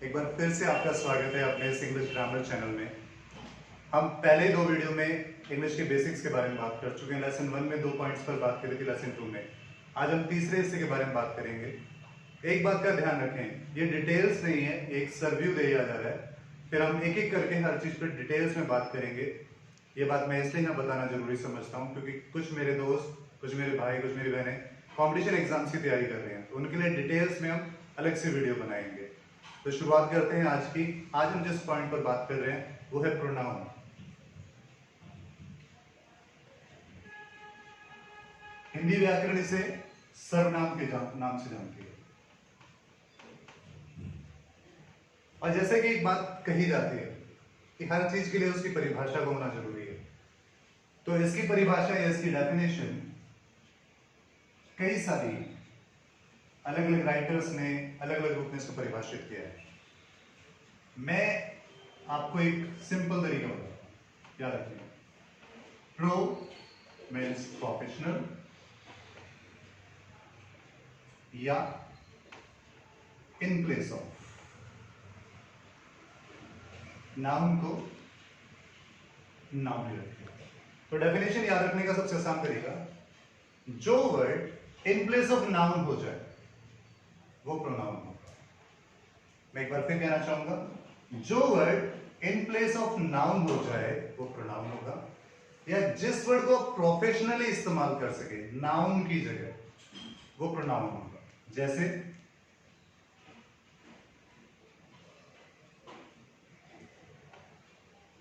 एक बार फिर से आपका स्वागत है अपने इस इंग्लिश ग्रामर चैनल में। हम पहले दो वीडियो में इंग्लिश के बेसिक्स के बारे में बात कर चुके हैं। लेसन 1 में 2 पॉइंट्स पर बात करी थी, लेसन 2 में। आज हम तीसरे हिस्से के बारे में बात करेंगे। एक बात का ध्यान रखें, ये डिटेल्स नहीं है, एक सरव्यू दिया जा रहा है, फिर हम एक एक करके हर चीज पर डिटेल्स में बात करेंगे। ये बात मैं इसलिए यहाँ बताना जरूरी समझता हूँ क्योंकि कुछ मेरे दोस्त, कुछ मेरे भाई, कुछ मेरी बहनें कॉम्पिटिशन एग्जाम्स की तैयारी कर रहे हैं, तो उनके लिए डिटेल्स में हम अलग से वीडियो बनाएंगे। तो शुरुआत करते हैं आज की। आज हम जिस पॉइंट पर बात कर रहे हैं वो है प्रोनाउन। हिंदी व्याकरण इसे सर्वनाम के नाम से जानती है। और जैसे कि एक बात कही जाती है कि हर चीज के लिए उसकी परिभाषा को होना जरूरी है, तो इसकी परिभाषा या इसकी डेफिनेशन कई सारी अलग अलग राइटर्स ने अलग अलग रूप में इसको परिभाषित किया है। मैं आपको एक सिंपल तरीका बताता हूं, याद रखिए। प्रो मीन्स प्रोफेशनल या इन प्लेस ऑफ। नाउन को नाउन रखिए। तो डेफिनेशन याद रखने का सबसे आसान तरीका, जो word in place of noun हो जाए वो प्रोनाउन होगा। मैं एक बार फिर कहना चाहूंगा, जो word in place of noun हो जाए वो प्रोनाउन होगा, या जिस वर्ड को प्रोफेशनली इस्तेमाल कर सके नाउन की जगह वो प्रोनाउन होगा। जैसे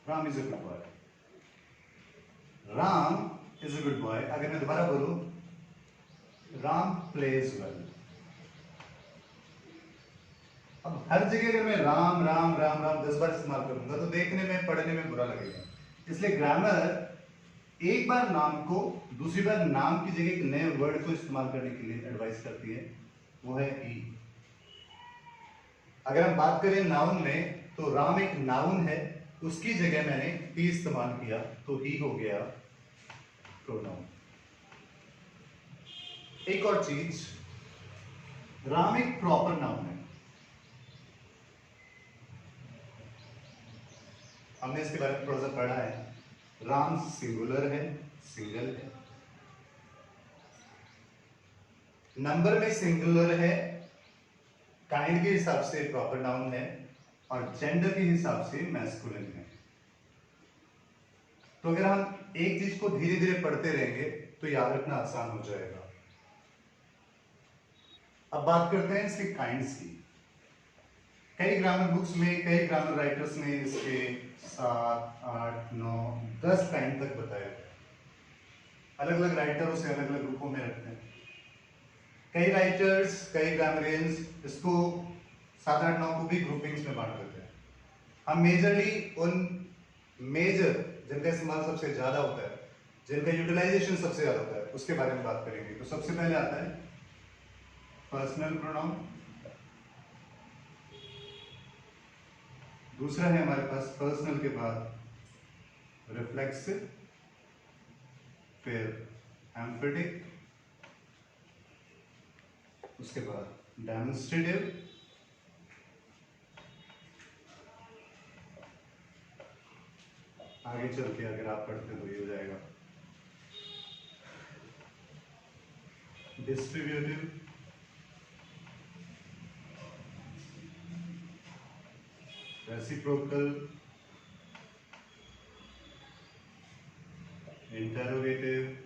Ram is a good boy. Ram is a good boy. अगर मैं दोबारा बोलूं, राम प्लेज वेल। अब हर जगह अगर मैं राम राम राम राम 10 बार इस्तेमाल करूंगा तो देखने में, पढ़ने में बुरा लगेगा। इसलिए ग्रामर एक बार नाम को दूसरी बार नाम की जगह एक नए वर्ड को इस्तेमाल करने के लिए एडवाइस करती है, वो है ही। अगर हम बात करें नाउन में, तो राम एक नाउन है, उसकी जगह मैंने ही इस्तेमाल किया तो ही हो गया प्रोनाउन। एक और चीज, राम एक प्रॉपर नाउन है। हमने इसके बारे में थोड़ा सा पढ़ा है। राम सिंगुलर है, सिंगल है, नंबर में सिंगुलर है, काइंड के हिसाब से प्रॉपर नाउन है, और जेंडर के हिसाब से मैस्कुलिन है। तो अगर हम एक चीज को धीरे धीरे पढ़ते रहेंगे तो याद रखना आसान हो जाएगा। अब बात करते हैं इसके काइंड्स की। कई ग्रामर बुक्स में, कई ग्रामर राइटर्स ने इसके 7, 8, 9, 10 काइंड तक बताया। अलग अलग राइटर उसे अलग अलग ग्रुपों में रखते हैं। कई राइटर्स, कई ग्रामरियंस इसको 7, 8, 9 को भी ग्रुपिंग्स में बांट देते हैं। हम मेजरली उन मेजर जिनका इस्तेमाल सबसे ज्यादा होता है, जिनका यूटिलाइजेशन सबसे ज्यादा होता है, उसके बारे में बात करेंगे। तो सबसे पहले आता है पर्सनल प्रोनाउन। दूसरा है हमारे पास पर्सनल के बाद रिफ्लेक्सिव, फिर एम्फेटिक, उसके बाद डेमोन्स्ट्रेटिव, आगे चल के अगर आप पढ़ते तो ये हो जाएगा डिस्ट्रीब्यूटिव, रेसिप्रोकल, इंटरोगेटिव,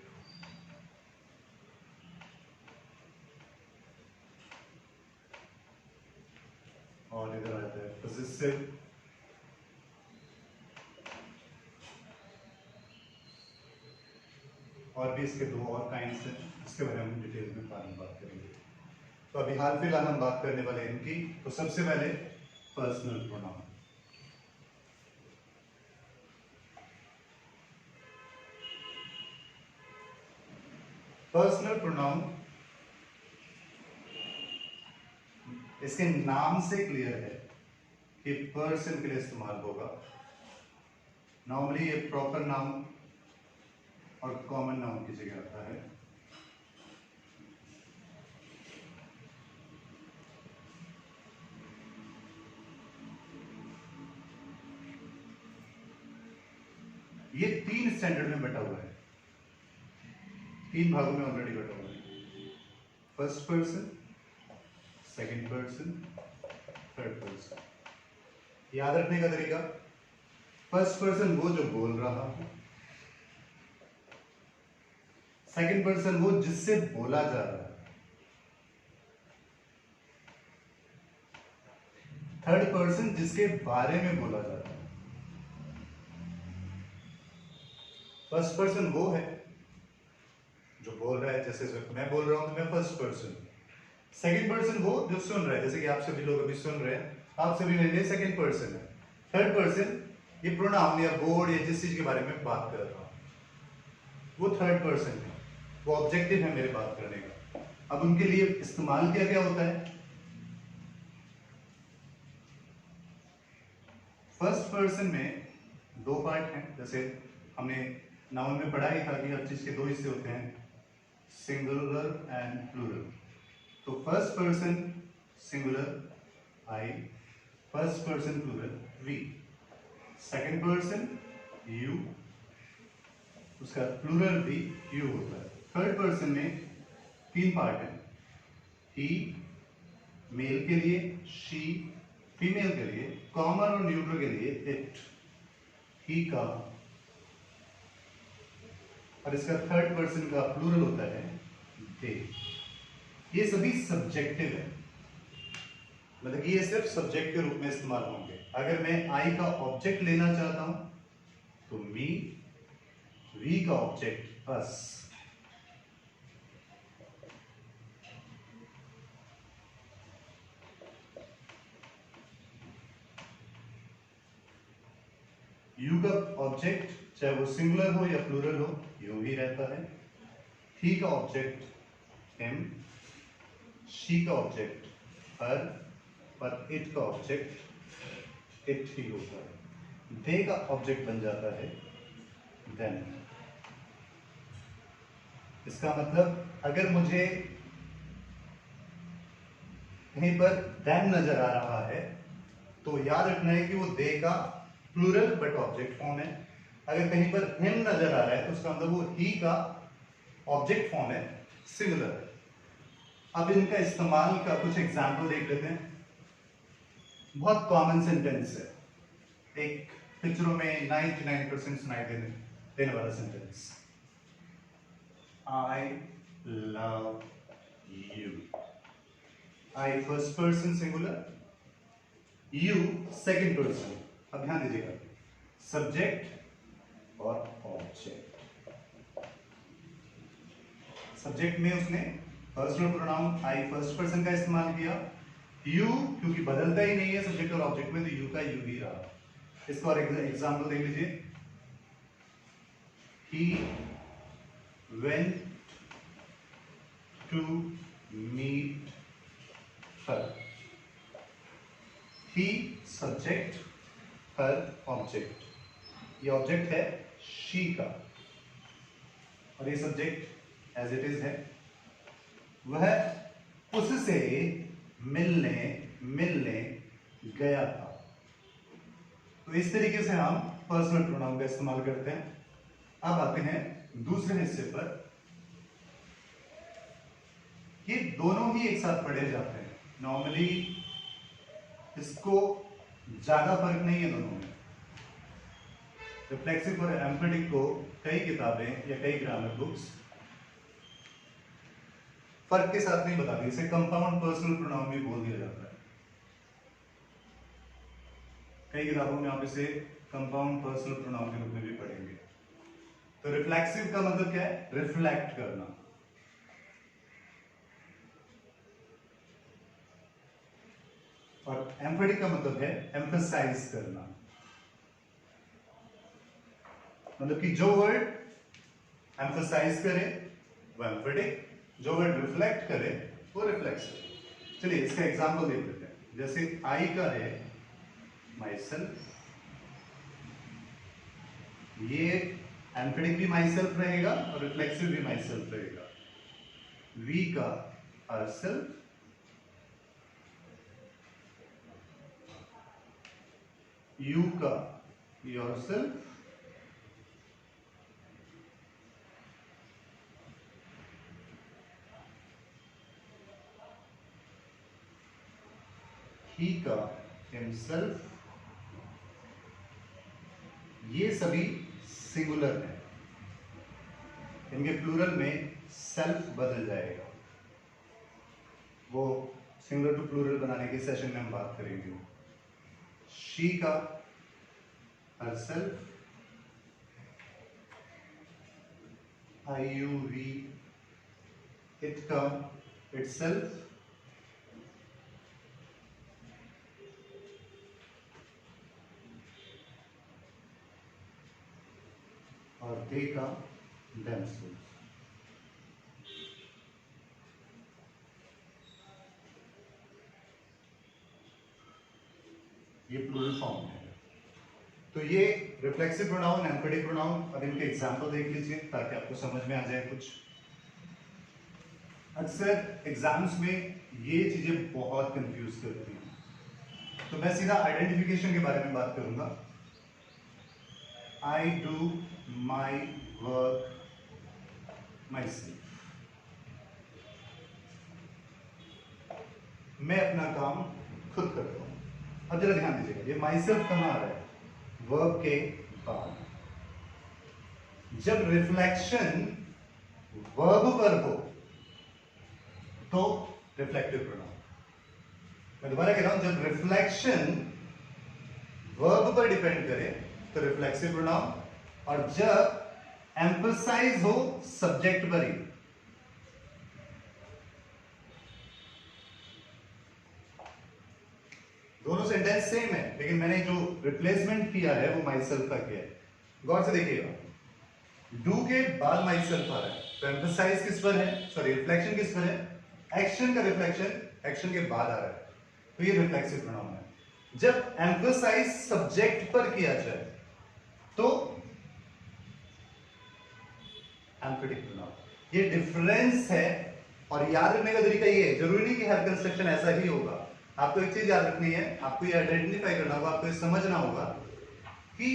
और इधर आता है पोजेसिव, और भी इसके दो और काइंड्स हैं, इसके बारे में हम डिटेल में बाद में बात करेंगे। तो अभी हाल फिलहाल हम बात करने वाले हैं इनकी। तो सबसे पहले पर्सनल प्रोनाउन। पर्सनल प्रोनाउन इसके नाम से क्लियर है कि पर्सन के लिए इस्तेमाल होगा। नॉर्मली ये प्रॉपर नाउन और कॉमन नाउन की जगह आता है। ये 3 स्टैंडर्ड में बटा हुआ है, 3 भागों में ऑलरेडी बटा हुआ है। First person, second person, third person. याद रखने का तरीका, फर्स्ट पर्सन वो जो बोल रहा है, सेकंड पर्सन वो जिससे बोला जा रहा है, थर्ड पर्सन जिसके बारे में बोला जा रहा है। फर्स्ट पर्सन वो है जो बोल रहा है, जैसे मैं बोल रहा हूं तो मैं फर्स्ट पर्सन। सेकंड पर्सन वो जो सुन रहा है, जैसे कि आप सभी लोग अभी सुन रहे हैं, आप सभी मेरे लिए सेकंड पर्सन है। थर्ड पर्सन ये प्रोनाउन या वर्ड या जिस चीज के बारे में बात कर रहा हूं, वो थर्ड पर्सन है, वो ऑब्जेक्टिव है मेरे बात करने का। अब उनके लिए इस्तेमाल क्या क्या होता है? फर्स्ट पर्सन में 2 पार्ट हैं, जैसे हमने नाउन में पढ़ा ही था कि हर चीज के 2 हिस्से होते हैं, सिंगुलर एंड प्लूरल। तो first person singular I, first person plural we, second person you, उसका प्लूरल भी यू होता है। थर्ड पर्सन में 3 पार्ट हैं, ही मेल के लिए, शी फीमेल के लिए, कॉमन और न्यूट्रल के लिए इट, ही का, और इसका थर्ड पर्सन का प्लूरल होता है दे। ये सभी सब्जेक्टिव है, मतलब कि ये सिर्फ सब्जेक्ट के रूप में इस्तेमाल होंगे। अगर मैं आई का ऑब्जेक्ट लेना चाहता हूं तो मी, वी का ऑब्जेक्ट अस, यू का ऑब्जेक्ट चाहे वो सिंगुलर हो या प्लूरल हो यू ही रहता है, ही का ऑब्जेक्ट हिम, शी का ऑब्जेक्ट हर, और इट का ऑब्जेक्ट इट ही होता है। दे का ऑब्जेक्ट बन जाता है देन। इसका मतलब अगर मुझे कहीं पर देन नजर आ रहा है तो याद रखना है कि वो दे का प्लूरल बट ऑब्जेक्ट फॉर्म है। अगर कहीं पर हिम नजर आ रहा है तो उसका मतलब वो ही का ऑब्जेक्ट फॉर्म है, सिंगुलर है। अब इनका इस्तेमाल का कुछ एग्जाम्पल देख लेते हैं। बहुत कॉमन सेंटेंस है, एक पिक्चरों में 99% सुनाई देने वाला sentence, I love you. I first person singular, you second person. अब ध्यान दीजिएगा, सब्जेक्ट और ऑब्जेक्ट। सब्जेक्ट में उसने पर्सनल प्रोनाउन आई फर्स्ट पर्सन का इस्तेमाल किया, यू क्योंकि बदलता ही नहीं है सब्जेक्ट और ऑब्जेक्ट में तो यू का यू ही रहा। इसका और एग्जाम्पल देख लीजिए, he went to meet her। he subject, her object. ये ऑब्जेक्ट है she का और ये सब्जेक्ट एज इट इज है। वह उससे मिलने गया था। तो इस तरीके से हम पर्सनल प्रोनाउन का इस्तेमाल करते हैं। अब आते हैं दूसरे हिस्से पर। ये दोनों ही एक साथ पढ़े जाते हैं, नॉर्मली इसको ज्यादा फर्क नहीं है दोनों में। रिफ्लेक्सिव और एम्फेटिक को कई किताबें या कई ग्रामर बुक्स फर्क के साथ नहीं बताती, इसे कंपाउंड पर्सनल प्रोनाउन भी बोल दिया जाता है। कई किताबों में आप इसे कंपाउंड पर्सनल प्रोनाउन के रूप में भी पढ़ेंगे। तो रिफ्लेक्सिव का मतलब क्या है? रिफ्लेक्ट करना। और एम्फेटिक का मतलब है एम्फसाइज करना, मतलब कि जो वर्ड एम्फसाइज करे वो एम्फेटिक, जो वर्ड रिफ्लेक्ट करे वो रिफ्लेक्सिव। चलिए इसका एग्जांपल देख लेते हैं। जैसे आई का है माई सेल्फ, ये एम्फेटिक भी माई सेल्फ रहेगा और रिफ्लेक्सिव भी माई सेल्फ रहेगा। वी का हर सेल्फ, यू का योर सेल्फ, ही का, हिमसेल्फ, ये सभी सिंगुलर हैं, इनके प्लूरल में सेल्फ बदल जाएगा। वो सिंगुलर टू प्लूरल बनाने के सेशन में हम बात करेंगे। शी का herself, IUV, it का itself, और they का themselves। ये प्लूरल फॉर्म है। तो ये रिफ्लेक्सिव प्रोनाउन, एम्फेटिक प्रोनाउन, अब इनके एग्जाम्पल देख लीजिए ताकि आपको समझ में आ जाए कुछ। अक्सर एग्जाम्स में ये चीजें बहुत कंफ्यूज करती हैं, तो मैं सीधा आइडेंटिफिकेशन के बारे में बात करूंगा। I do my work my self, मैं अपना काम खुद करता हूं। अब जरा ध्यान दीजिएगा, ये माई सेल्फ कहां आ रहा है? वर्ब के बाद। जब रिफ्लेक्शन वर्ब पर हो तो रिफ्लेक्टिव प्रोनाउन। मैं दोबारा कह रहा हूं, जब रिफ्लेक्शन वर्ब पर डिपेंड करे तो रिफ्लेक्सिव प्रोनाउन, और जब एम्फसाइज हो सब्जेक्ट पर ही। दोनों सेंटेंस सेम है, लेकिन मैंने जो रिप्लेसमेंट किया है वो माई सेल्फ का किया है। गौर से देखिएगा, डू के बाद माई सेल्फ आ रहा है, तो एम्फसाइज किस पर है? सॉरी, रिफ्लेक्शन किस पर है? एक्शन का रिफ्लेक्शन एक्शन के बाद आ रहा है, तो ये रिफ्लेक्सिव प्रोनाउन है। जब एम्फसाइज सब्जेक्ट पर किया जाए तो एम्फेटिक प्रोनाउन। ये डिफरेंस है, और याद रखने का तरीका ये है, जरूरी नहीं कि हर कंस्ट्रक्शन ऐसा ही होगा। आपको एक चीज याद रखनी है, आपको ये आइडेंटिफाई करना होगा, आपको ये समझना होगा कि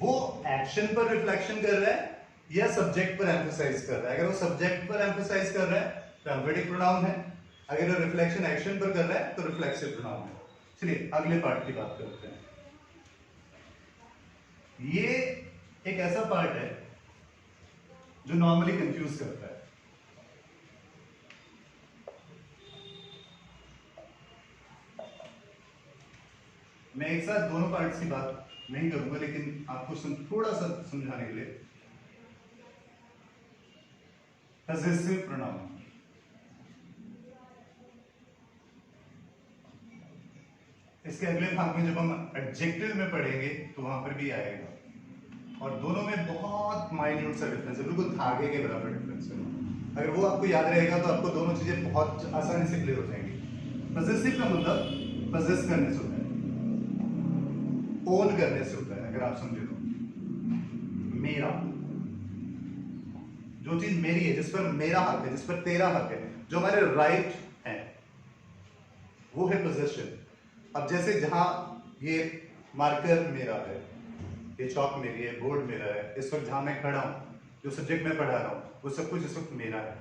वो एक्शन पर रिफ्लेक्शन कर रहा है या सब्जेक्ट पर एम्फसाइज कर रहा है। अगर वो सब्जेक्ट पर एम्फसाइज कर रहा है तो एम्फेटिक प्रोनाउन है, अगर वो रिफ्लेक्शन एक्शन पर कर रहा है तो रिफ्लेक्सिव प्रोनाउन है। चलिए अगले पार्ट की बात करते हैं। ये एक ऐसा पार्ट है जो नॉर्मली कंफ्यूज करता है। मैं एक साथ दोनों पार्ट्स की बात नहीं करूंगा, लेकिन आपको थोड़ा सा समझाने के लिए। पजेसिव प्रोनाउन, इसके अगले भाग में जब हम एडजेक्टिव में पढ़ेंगे तो वहां पर भी आएगा, और दोनों में बहुत माइन्यूट सा डिफरेंस है, बिल्कुल धागे के बराबर डिफरेंस है। अगर वो आपको याद रहेगा तो आपको दोनों चीजें बहुत आसानी से क्लियर हो जाएंगी। पजेसिव का मतलब पजेस करने से होता है, ओन करने से होता है। अगर आप समझे तो मेरा, जो चीज मेरी है, जिस पर मेरा हक है, जिस पर तेरा हक है, जो हमारे राइट है, वो है पोजेशन। अब जैसे जहां ये मार्कर मेरा है, ये चौक मेरी है, बोर्ड मेरा है, इस वक्त जहां मैं खड़ा हूं, जो सब्जेक्ट मैं पढ़ा रहा हूं, वो सब कुछ इस वक्त मेरा है।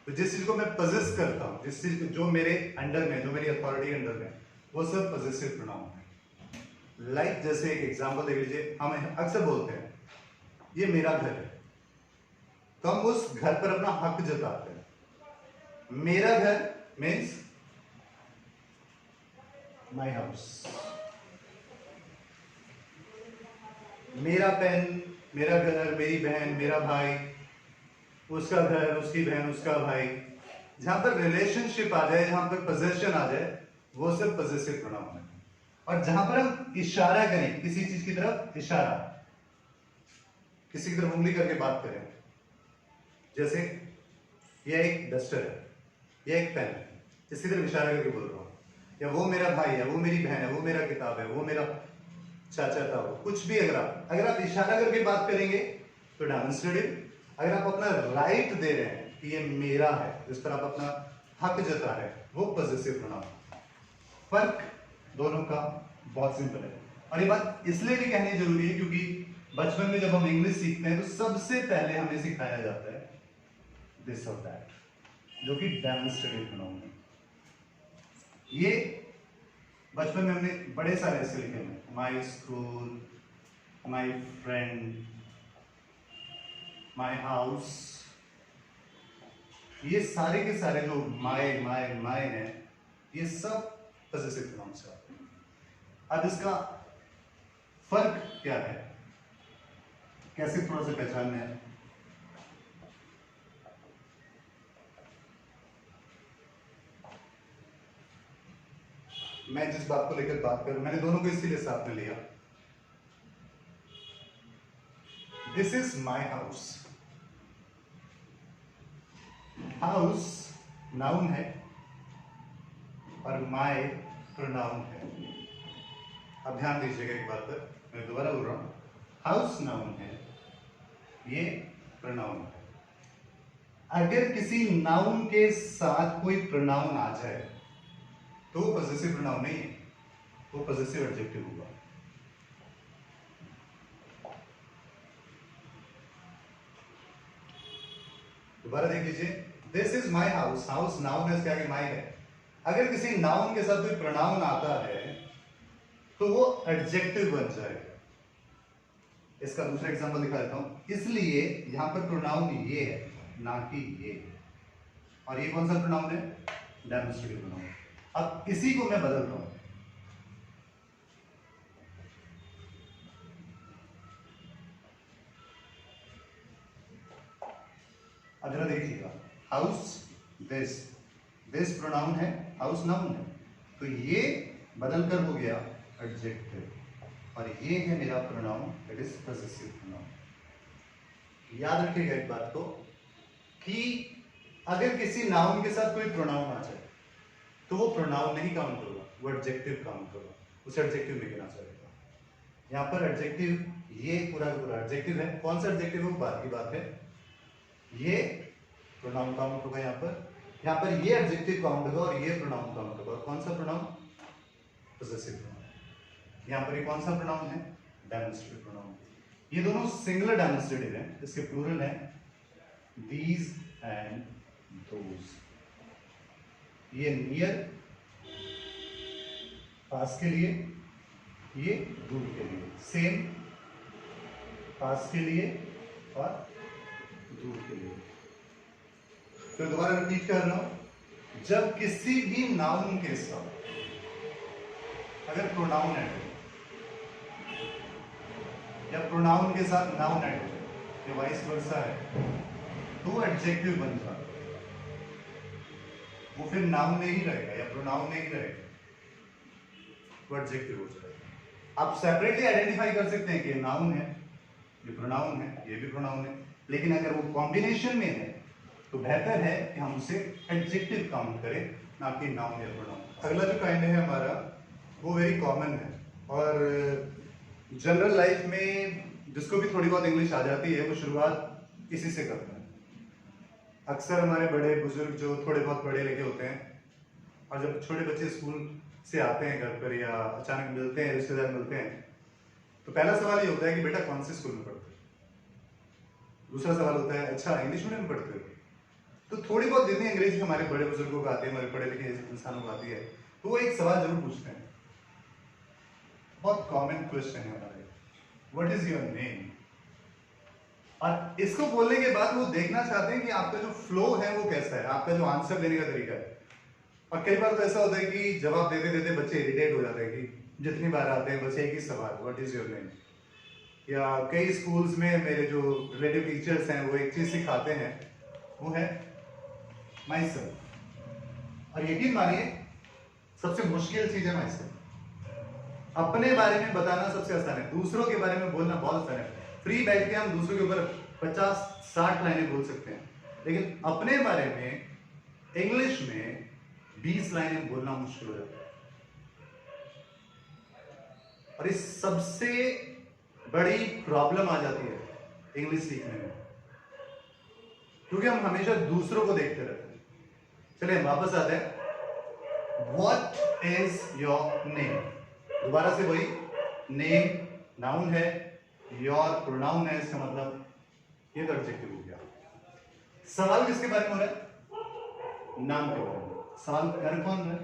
तो जिस चीज को मैं पजेस करता हूं, जिस चीज जो मेरे अंडर में, जो मेरी अथॉरिटी अंडर में, वो सब पजेसिव प्रोनाउन है। लाइक जैसे एक एग्जांपल देख लीजिए, हम अक्सर बोलते हैं ये मेरा घर है, तो हम उस घर पर अपना हक जताते हैं। मेरा घर मीन्स माई हाउस। मेरा पेन, मेरा घर, मेरी बहन, मेरा भाई, उसका घर, उसकी बहन, उसका भाई। जहां पर रिलेशनशिप आ जाए, जहां पर पोजेशन आ जाए, वो सब पजेसिव प्रोनाउन है। और जहां पर हम इशारा करें, किसी चीज की तरफ इशारा, किसी की तरफ उंगली करके बात करें, जैसे यह एक डस्टर है, यह एक पेन है, इसकी तरफ इशारा करके बोल रहा हूं, या वो मेरा भाई है, वो मेरी बहन है, वो मेरा किताब है, वो मेरा चाचा था, वो कुछ भी। अगर आप इशारा करके बात करेंगे तो डेमोन्स्ट्रेटिव। अगर आप अपना राइट दे रहे हैं कि ये मेरा है, जिस पर आप अपना हक जता रहे हैं, वो पजेसिव प्रोनाउन। फर्क दोनों का बहुत सिंपल है, और ये बात इसलिए भी कहनी जरूरी है क्योंकि बचपन में जब हम इंग्लिश सीखते हैं तो सबसे पहले हमें सिखाया जाता है दिस और दैट, जो कि डेमोन्स्ट्रेटिव प्रोनाउन है। ये बचपन में हमने बड़े सारे ऐसे लिखे हैं, my school, my friend, my house. ये सारे के सारे जो माई माई माई हैं, ये सब पॉसेसिव प्रोनाउन से आते हैं। अब इसका फर्क क्या है, कैसे थोड़ा सा पहचानना है। मैं जिस बात को लेकर बात कर रहा हूं, मैंने दोनों को इसीलिए साथ में लिया। This is my house. House noun है और माई प्रोनाउन है। अब ध्यान दीजिएगा एक बात पर, मैं दोबारा बोल रहा हूं, हाउस नाउन है, ये प्रोनाउन है। अगर किसी नाउन के साथ कोई प्रोनाउन आ जाए तो वो पॉसेसिव प्रोनाउन नहीं है, वो पॉसेसिव एडजेक्टिव होगा। दोबारा देख लीजिए, this is my house. House noun है, इसके आगे माई है। अगर किसी नाउन के साथ कोई प्रोनाउन आता है तो वो एडजेक्टिव बन जाएगा। इसका दूसरा एग्जांपल दिखा देता हूं। इसलिए यहां पर प्रोनाउन ये है, ना कि ये। और ये कौन सा प्रोनाउन है? Demonstrative pronoun. अब इसी को मैं बदल रहा हूं। अब जरा देखिएगा, हाउस, दिस, दिस प्रोनाउन है, हाउस नाउन है, तो ये बदलकर हो गया एडजेक्टिव, और ये है मेरा pronoun, it is possessive pronoun. याद रखिएगा एक बात को कि अगर किसी नाउन के साथ कोई प्रोनाउन आ जाए तो वो प्रोनाउन नहीं काउंट होगा, वो एडजेक्टिव काउंट होगा, उसे एडजेक्टिव में गिना जाएगा। यहाँ पर एडजेक्टिव, ये पूरा का पूरा एडजेक्टिव है। कौन सा एडजेक्टिव है वो बात की बात है, ये प्रोनाउन काउंट होगा। यहाँ पर ये एडजेक्टिव काउंट होगा और ये प्रोनाउन काउंट होगा। कौन सा प्रोनाउन? Possessive pronoun. यहाँ पर ये कौन सा प्रोनाउन है? Demonstrative pronoun. ये दोनों सिंगुलर डेमोन्स्ट्रेटिव हैं, इसके प्लूरल है these and those। ये नियर पास के लिए, ये दूर के लिए। सेम पास के लिए और दूर के लिए। फिर दोबारा रिपीट कर रहा हूं, जब किसी भी नाउन के साथ अगर प्रोनाउन ऐड हो या प्रोनाउन के साथ नाउन ऐड हो या वाइस वर्सा है तो एडजेक्टिव बन जाता है, वो फिर नाउन नहीं रहेगा या प्रोनाउन नहीं रहेगा, वो एडजेक्टिव हो जाएगा। आप सेपरेटली आइडेंटिफाई कर सकते हैं कि ये नाउन है, ये प्रोनाउन है, ये भी प्रोनाउन है, लेकिन अगर वो कॉम्बिनेशन में है तो बेहतर है कि हम उसे एडजेक्टिव काउंट करें, ना कि नाउन या प्रोनाउन। अगला जो काइंड है हमारा वो वेरी कॉमन है और जनरल लाइफ में जिसको भी थोड़ी बहुत इंग्लिश आ जाती है वो शुरुआत इसी से करता है। अक्सर हमारे बड़े बुजुर्ग जो थोड़े बहुत पढ़े लिखे होते हैं और जब छोटे बच्चे स्कूल से आते हैं घर पर या अचानक मिलते हैं, रिश्तेदार मिलते हैं, तो पहला सवाल ये होता है कि बेटा कौन से स्कूल में पढ़ते हो। दूसरा सवाल होता है अच्छा इंग्लिश मीडियम में पढ़ते हो। तो थोड़ी बहुत जितनी अंग्रेजी हमारे बड़े बुजुर्गों को आती है, हमारे पढ़े लिखे इंसानों को आती है, तो वो एक सवाल जरूर पूछते हैं। बहुत कॉमन क्वेश्चन है हमारे, व्हाट इज योर नेम। और इसको बोलने के बाद वो देखना चाहते हैं कि आपका जो फ्लो है वो कैसा है, आपका जो आंसर देने का तरीका है। और कई बार तो ऐसा होता है कि जवाब देते देते बच्चे इरिटेट हो जाते हैं कि जितनी बार आते हैं बस एक ही सवाल, व्हाट इज योर नेम। या कई स्कूल्स में मेरे जो रिलेटिव टीचर्स हैं वो एक चीज सिखाते हैं, वो है माई सेल्फ। और यकीन मानिए सबसे मुश्किल चीज है माई सेल्फ। अपने बारे में बताना सबसे आसान है, दूसरों के बारे में बोलना बहुत आसान है। फ्री बैठ के हम दूसरों के ऊपर 50-60 लाइनें बोल सकते हैं, लेकिन अपने बारे में इंग्लिश में 20 लाइनें बोलना मुश्किल हो जाता है। और इस सबसे बड़ी प्रॉब्लम आ जाती है इंग्लिश सीखने में, क्योंकि हम हमेशा दूसरों को देखते रहते हैं। चलिए वापस आते हैं, व्हाट इज योर नेम। दोबारा से वही, नेम नाउन है, योर प्रोनाउन है, इसका मतलब ये तो एडजेक्टिव हो गया। सवाल किसके बारे में हो रहा है? नाम के बारे में। सवाल कर कौन रहा है?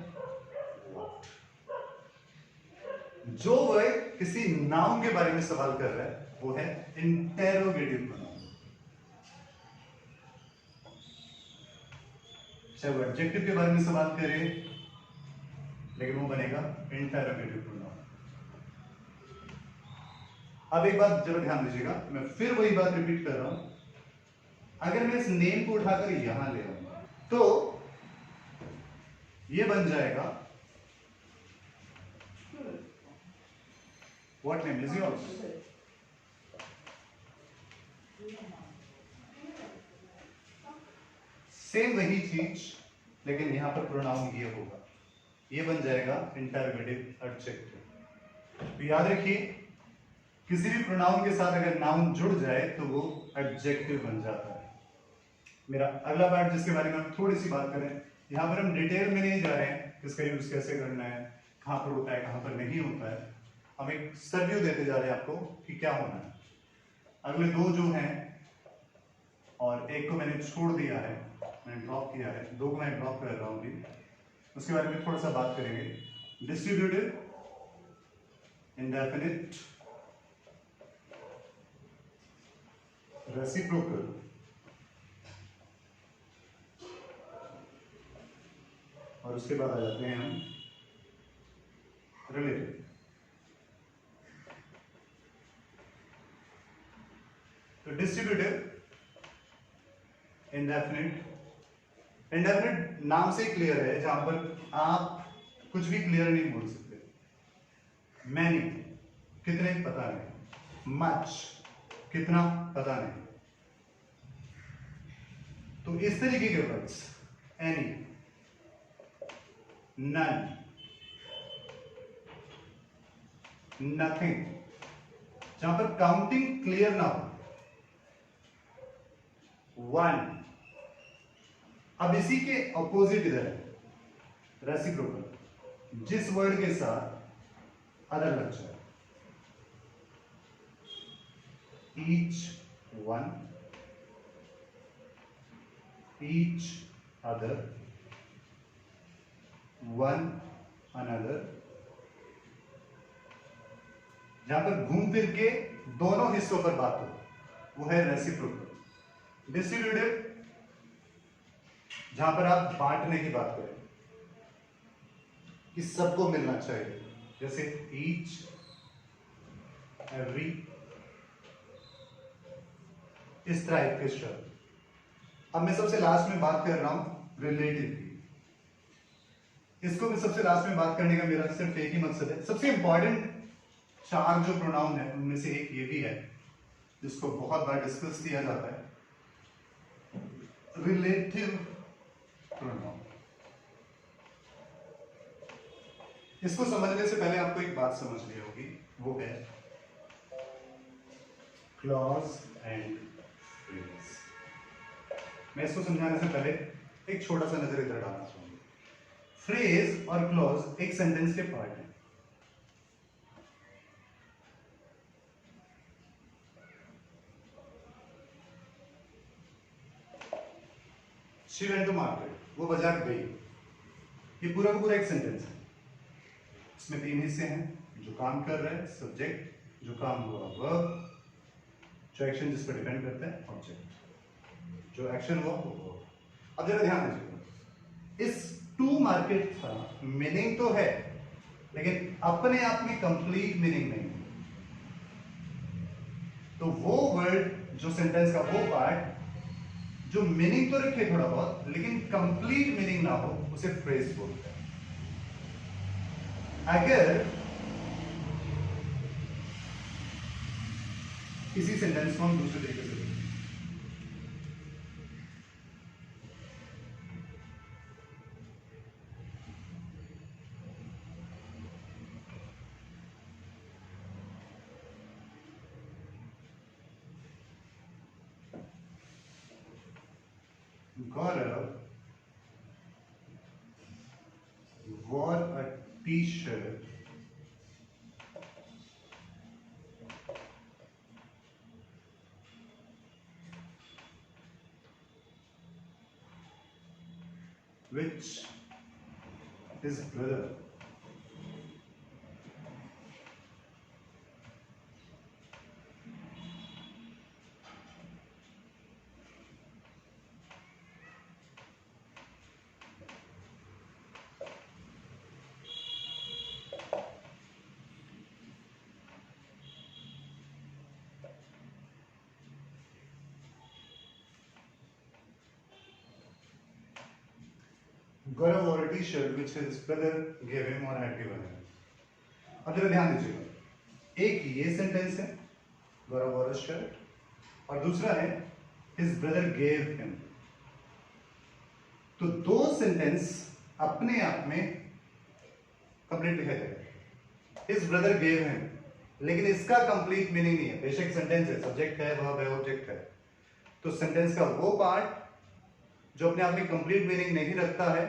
जो वर्ड किसी नाउन के बारे में सवाल कर रहा है वो है इंटेरोगेटिव प्रोनाउन। चाहे वो एडजेक्टिव के बारे में सवाल करे लेकिन वो बनेगा इंटेरोगेटिव प्रोनाउन। अब एक बात जरा ध्यान दीजिएगा, मैं फिर वही बात रिपीट कर रहा हूं। अगर मैं इस नेम को उठाकर यहां ले आऊंगा तो ये बन जाएगा what name is yours. Same वही चीज लेकिन यहां पर प्रोनाउन ये होगा, ये बन जाएगा इंटरोगेटिव एडजेक्टिव। तो याद रखिए किसी भी प्रोनाउन के साथ अगर नाउन जुड़ जाए तो वो एडजेक्टिव बन जाता है। मेरा अगला पार्ट जिसके बारे में हम थोड़ी सी बात करें, यहां पर हम डिटेल में नहीं जा रहे हैं इसका यूज कैसे करना है, कहां पर होता है कहां पर नहीं होता है। हम एक सरव्यू देते जा रहे हैं आपको कि क्या होना है। अगले दो जो हैं और एक को मैंने छोड़ दिया है, मैंने ड्रॉप किया है, दो को मैं ड्रॉप कर रहा हूं अभी, उसके बारे में थोड़ा सा बात करेंगे। डिस्ट्रीब्यूटिव, इंडेफिनिट, रेसिप्रोकल, और उसके बाद आ जाते हैं हम रिलेटिव। तो डिस्ट्रीब्यूटिव, इंडेफिनिट, इंडेफिनिट नाम से क्लियर है, जहां पर आप कुछ भी क्लियर नहीं बोल सकते। मैनी कितने पता नहीं, मच कितना पता नहीं। तो इस तरीके के वर्ड्स एनी, नन, नथिंग, जहां पर काउंटिंग क्लियर ना हो, वन। अब इसी के अपोजिट इधर है रेसिप्रोकल, जिस वर्ड के साथ अदर लग जाए, each one, each other, one another, जहां पर घूम फिर के दोनों हिस्सों पर बात हो वो है रेसिप्रोकल। डिस्ट्रीब्यूटिव, जहां पर आप बांटने की बात करें कि सबको मिलना चाहिए, जैसे ईच, एवरी, इस टाइप के शब्द। अब मैं सबसे लास्ट में बात कर रहा हूं रिलेटिव की। इसको मैं सबसे लास्ट में बात करने का मेरा सिर्फ एक ही मकसद है। सबसे इंपॉर्टेंट चार जो प्रोनाउन है उनमें से एक ये भी है जिसको बहुत बार डिस्कस किया जाता है, रिलेटिव प्रोनाउन। इसको समझने से पहले आपको एक बात समझनी होगी, वो है क्लॉज एंड फ्रेज। मैं इसको समझाने से पहले एक छोटा सा नजर इधर डालना चाहूंगा। फ्रेज और क्लॉज एक सेंटेंस के पार्ट है। शी वेंट टू मार्केट, वो बाजार गई। ये पूरा का पूरा एक सेंटेंस है। इसमें तीन हिस्से हैं, जो काम कर रहा है सब्जेक्ट, जो काम हुआ वर्ब, जो एक्शन जिस पर डिपेंड करता है ऑब्जेक्ट, जो एक्शन हुआ वो वर्ब। अब जरा ध्यान दीजिएगा, इस टू मार्केट का मीनिंग तो है लेकिन अपने आप में कंप्लीट मीनिंग नहीं है। तो वो वर्ड जो सेंटेंस का वो पार्ट जो मीनिंग तो रखे थोड़ा बहुत लेकिन कंप्लीट मीनिंग ना हो उसे फ्रेज बोलते हैं। अगर इसी सेंटेंस को हम दूसरे तरीके से देखें, Gaurav wore a t-shirt which his brother Gaurav wore a t-shirt which his brother gave him or had given him. अब जरा ध्यान दीजिएगा, एक ये सेंटेंस है Gaurav wore a shirt और दूसरा है his brother gave him. तो दो सेंटेंस अपने आप में कंप्लीट लिखा जाएगा. His brother gave him, लेकिन इसका कंप्लीट मीनिंग नहीं है. बेशक सेंटेंस है, सब्जेक्ट है, वर्ब है, ऑब्जेक्ट है. तो सेंटेंस का वो पार्ट जो अपने आप में कंप्लीट मीनिंग नहीं रखता है,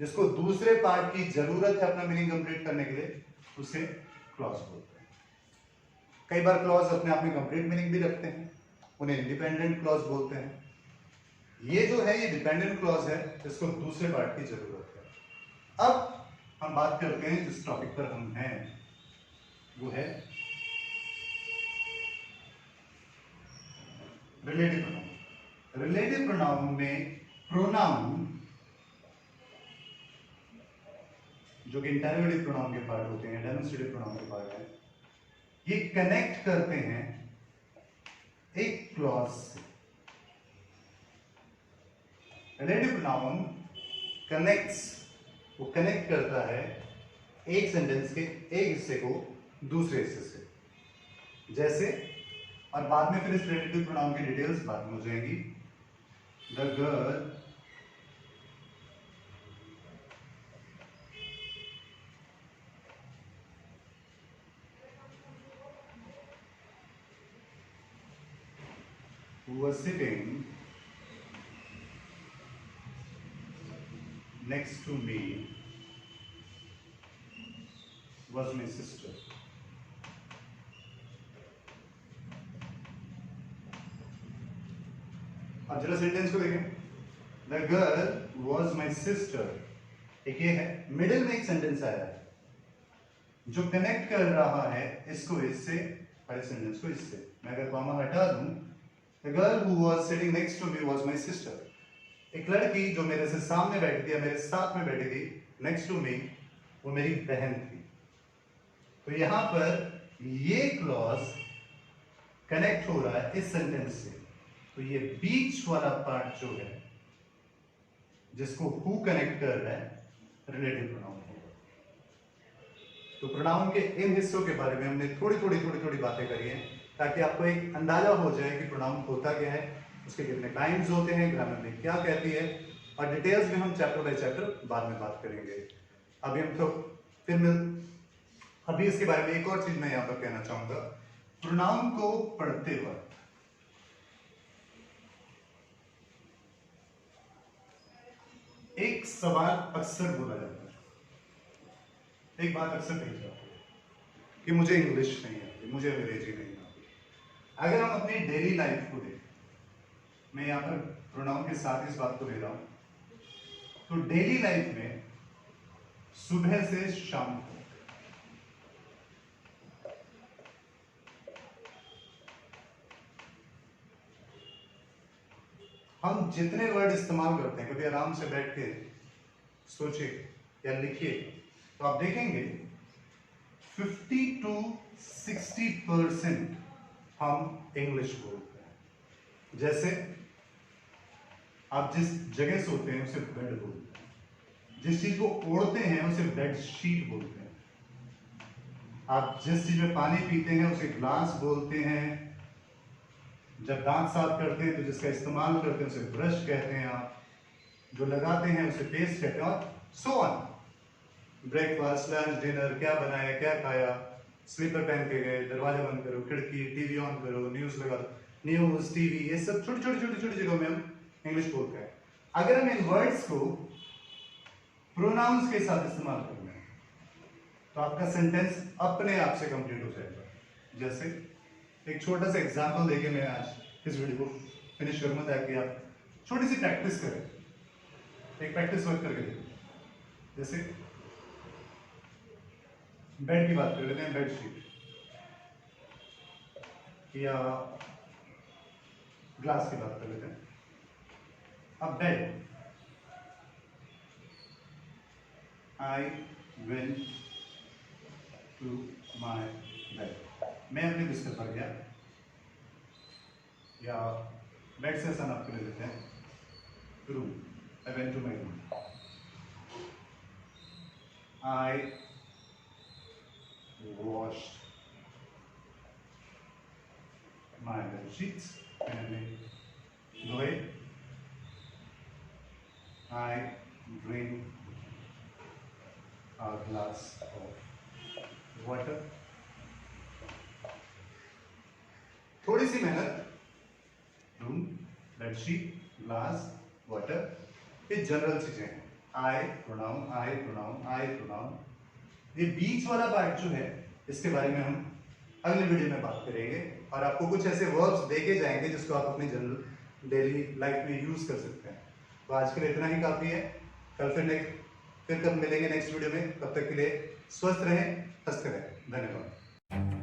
जिसको दूसरे पार्ट की जरूरत है अपना मीनिंग कंप्लीट करने के लिए, उसे क्लॉज बोलते हैं. कई बार क्लॉज अपने आप में कंप्लीट मीनिंग भी रखते हैं, उन्हें इंडिपेंडेंट क्लॉज बोलते हैं. ये जो है ये डिपेंडेंट क्लॉज है, जिसको दूसरे पार्ट की जरूरत है. अब हम बात करते हैं जिस टॉपिक पर हम हैं, वो है रिलेटिव प्रोनाउन. रिलेटिव प्रोनाउन में प्रोनाउन जो कि इंटरोगेटिव प्रोनाउन के पार्ट होते हैं, डेमोन्स्ट्रेटिव प्रोनाउन के पार्ट है, ये कनेक्ट करते हैं एक क्लॉज से. रिलेटिव प्रोनाउन कनेक्ट्स, वो कनेक्ट करता है एक सेंटेंस के एक हिस्से को दूसरे हिस्से से. जैसे, और बाद में फिर इस रिलेटिव प्रोनाउन की डिटेल्स बाद में हो जाएंगी. The girl who was sitting next to me was my sister. अब जरा सेंटेंस को देखें. The girl was my sister, एक ये है, मिडिल में एक सेंटेंस आया है जो कनेक्ट कर रहा है इसको इससे और इस सेंटेंस को इससे. मैं अगर कॉमा हटा दूं, the girl who was sitting next to me was my sister, एक लड़की जो मेरे से सामने बैठी थी या मेरे साथ में बैठी थी, नेक्स्ट टू मी, वो मेरी बहन थी. तो यहां पर ये क्लॉज कनेक्ट हो रहा है इस सेंटेंस से. तो ये बीच वाला पार्ट जो है जिसको हु कनेक्ट कर रहा है, रिलेटिव प्रोनाउन होगा. तो प्रोनाउन के इन हिस्सों के बारे में हमने थोड़ी बातें करी हैं, ताकि आपको एक अंदाजा हो जाए कि प्रोनाउन होता क्या है, उसके कितने टाइम्स होते हैं, ग्रामर में क्या कहती है, और डिटेल्स में हम चैप्टर बाय चैप्टर बाद में बात करेंगे. अभी हम तो अभी इसके बारे में एक और चीज मैं यहां पर कहना चाहूंगा. प्रोनाउन को पढ़ते वक्त एक सवाल अक्सर बोला जाता है, एक बात अक्सर कही जाती है कि मुझे इंग्लिश नहीं आती, मुझे अंग्रेजी नहीं आती. अगर हम अपनी डेली लाइफ को देखें, मैं यहाँ पर प्रोनाउन के साथ इस बात को ले रहा हूं, तो डेली लाइफ में सुबह से शाम को हम जितने वर्ड इस्तेमाल करते हैं, कभी आराम से बैठ के सोचिए या लिखिए, तो आप देखेंगे 50 to 60% हम इंग्लिश बोलते हैं. जैसे आप जिस जगह सोते हैं उसे बेड बोलते हैं, जिस चीज को ओढ़ते हैं उसे बेड शीट बोलते हैं, आप जिस चीज में पानी पीते हैं उसे ग्लास बोलते हैं, जब दांत साफ करते हैं तो जिसका इस्तेमाल करते हैं उसे ब्रश कहते हैं, आप जो लगाते हैं उसे पेस्ट कहते हैं, और so on. Breakfast, lunch, dinner, क्या बनाया, क्या खाया, स्लीपर पहन के गए, दरवाजा बंद करो, खिड़की, टीवी ऑन करो, न्यूज लगा दो, न्यूज, टीवी, ये सब छोटी छोटी जगहों में हम इंग्लिश बोलते हैं. अगर हम इन वर्ड्स को प्रोनाउंस के साथ इस्तेमाल करते हैं तो आपका सेंटेंस अपने आप से कंप्लीट हो जाएगा. जैसे एक छोटा सा एग्जाम्पल देके मैं आज इस वीडियो को फिनिश करूंगा, ताकि आप छोटी सी प्रैक्टिस करें, एक प्रैक्टिस वर्क करके देखें. जैसे बेड की बात कर लेते हैं, बेडशीट या ग्लास की बात कर लेते हैं. अब bed, I went to my bed, मैं अपने बिस्तर पर गया, या बेड से आसान आपको ले लेते हैं, room, I went to my room. I washed my bed sheets. मैंने धोए. I drink a glass of water. थोड़ी सी मेहनत. रूम, बेडशीट, ग्लास, वाटर, ये जनरल चीजें हैं. आई प्रोनाउन. ये बीच वाला पार्ट जो है इसके बारे में हम अगले वीडियो में बात करेंगे और आपको कुछ ऐसे वर्ब्स देके जाएंगे जिसको आप अपनी जनरल डेली लाइफ में यूज कर सकते हैं. तो आज के लिए इतना ही काफी है. फिर कब मिलेंगे नेक्स्ट वीडियो में. तब तक के लिए स्वस्थ रहें, हंसते रहें. धन्यवाद.